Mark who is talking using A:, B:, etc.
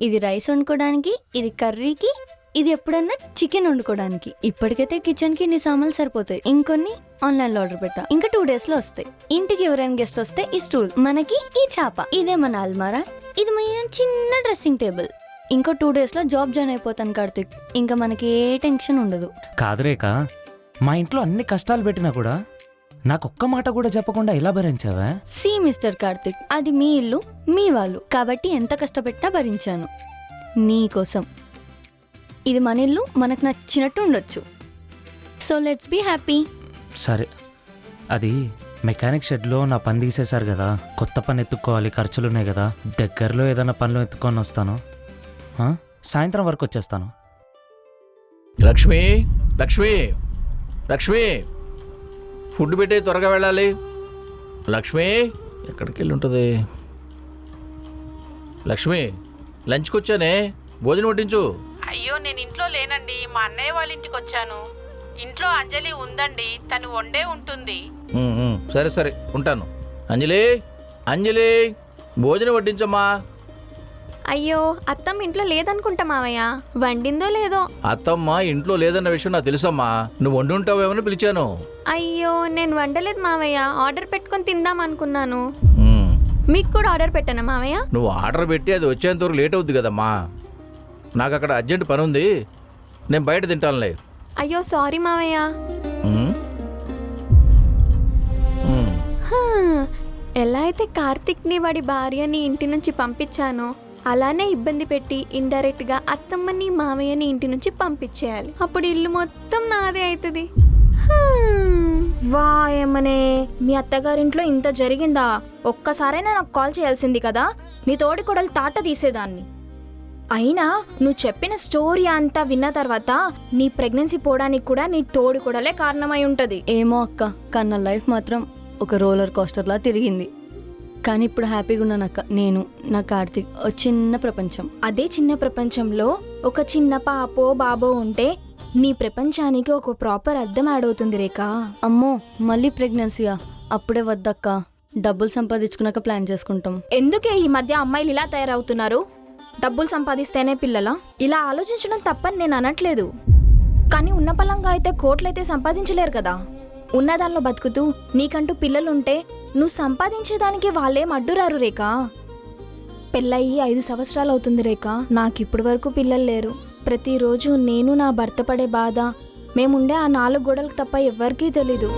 A: ఇది రైస్ వండుకోవడానికి, ఇది కర్రీకి, ఇది ఎప్పుడన్నా చికెన్ వండుకోవడానికి. ఇప్పటికైతే కిచెన్ కి ఇన్ని సామాన్లు సరిపోతాయి. ఇంకొన్ని ఆన్లైన్ లో ఆర్డర్ పెట్టా, ఇంకా 2 days లో వస్తాయి. ఇంటికి ఎవరైనా గెస్ట్ వస్తే ఈ స్టూల్, మనకి ఈ చాప, ఇదే మన అల్మారా, ఇది మన చిన్న డ్రెస్సింగ్ టేబుల్. ఇంకో 2 days లో జాబ్ జాయిన్ అయిపోతాను కార్తిక్. ఇంకా మనకి ఏ టెన్షన్ ఉండదు.
B: కాదురేక, మా ఇంట్లో అన్ని కష్టాలు పెట్టినా కూడా నాకొక్క మాట కూడా చెప్పకుండా ఎలా భరించావా?
A: సి మిస్టర్ కార్తిక్, అది మీ ఇల్లు, మీ వాళ్ళు కాబట్టి ఎంత కష్టపెట్టినా భరించాను నీ కోసం. ఇది మన ఇల్లు, మనకు నచ్చినట్టు ఉండొచ్చు. So let's be happy.
B: సరే, అది మెకానిక్ షెడ్లో నా పని తీసేశారు కదా, కొత్త పని ఎత్తుక్కోవాలి, ఖర్చులున్నాయి కదా. దగ్గరలో ఏదైనా పనులు ఎత్తుకొని వస్తాను. సాయంత్రం వరకు వచ్చేస్తాను.
C: లక్ష్మి, లక్ష్మి, లక్ష్మి, ఫుడ్ పెట్టే, త్వరగా వెళ్ళాలి. లక్ష్మి, ఎక్కడికి వెళ్ళి ఉంటుంది? లక్ష్మి, లంచ్కి వచ్చానే, భోజనం వడ్డించు.
D: అయ్యో, నేను ఇంట్లో లేనండి, మా అన్నయ్య వాళ్ళ ఇంటికి వచ్చాను. ఇంట్లో అంజలి ఉందండి, తను వండే ఉంటుంది.
C: సరే సరే, ఉంటాను. అంజలి, అంజలి, భోజనం వడ్డించమ్మా.
E: అయ్యో, అత్తమ్మ ఇంట్లో లేదనుకుంటా మావయ్య, వండిందో లేదో.
C: అత్తమ్మ ఇంట్లో లేదన్న విషయం నాకు తెలుసమ్మా, నువ్వు వండి ఉంటావేమని పిలిచాను.
E: అయ్యో, నేను వండలేదు మావయ్య, ఆర్డర్ పెట్టుకొని తిందాం అనుకున్నాను. మీకు కూడా ఆర్డర్ పెట్టానా మావయ్య?
C: నువ్వు ఆర్డర్ పెట్టి అది వచ్చేంతవరకు లేట్ అవుద్ది కదమ్మా. నాకు అక్కడ అర్జెంట్ పని ఉంది, నేను బయట తింటానులే.
E: అయ్యో సారీ మావయ్య. ఎలా అయితే కార్తిక్ని వాడి భార్యని ఇంటి నుంచి పంపించానో అలానే ఇబ్బంది పెట్టి ఇండైరెక్ట్ గా అత్తమ్మని మావయ్యని ఇంటి నుంచి పంపించేయాలి. అప్పుడు ఇల్లు మొత్తం నాదే అవుతుంది.
F: వాయమ్మనే, మీ అత్తగారింట్లో ఇంత జరిగిందా? ఒక్కసారైనా నాకు కాల్ చేయాల్సింది కదా, నీ తోడి కొడలు తాట తీసేదాన్ని. అయినా నువ్వు చెప్పిన స్టోరీ అంతా విన్న తర్వాత నీ ప్రెగ్నెన్సీ పోవడానికి కూడా నీ తోడి కొడలే కారణమై ఉంటది.
A: ఏమో అక్క, కన్నా లైఫ్ మాత్రం ఒక రోలర్ కోస్టర్లా తిరిగింది. కానీ ఇప్పుడు హ్యాపీగా ఉన్నాను అక్క. నేను, నా కార్తిక్, ఒక చిన్న ప్రపంచం.
F: అదే చిన్న ప్రపంచంలో ఒక చిన్న పాపో బాబో ఉంటే నీ ప్రపంచానికి ఒక ప్రాపర్ అర్థం యాడ్ అవుతుంది రేఖ.
A: అమ్మో, మళ్ళీ ప్రెగ్నెన్సీయా? అప్పుడే వద్దక్క, డబ్బులు సంపాదించుకున్నాక ప్లాన్ చేసుకుంటాం.
F: ఎందుకే ఈ మధ్య అమ్మాయిలు ఇలా తయారవుతున్నారు? డబ్బులు సంపాదిస్తేనే పిల్లలా? ఇలా ఆలోచించడం తప్పని నేను అనట్లేదు, కానీ ఉన్న పలంగా అయితే కోట్లయితే సంపాదించలేరు కదా. ఉన్నదానిలో బతుకుతూ నీకంటూ పిల్లలుంటే నువ్వు సంపాదించేదానికి వాళ్ళేం అడ్డురారు రేఖ. పెళ్ళయి 5 సంవత్సరాలు అవుతుంది రేఖ, నాకు ఇప్పటి వరకు పిల్లలు లేరు. ప్రతిరోజు నేను నా భర్త పడే బాధ, మేముండే ఆ 4 గోడలకు తప్ప ఎవ్వరికీ తెలీదు.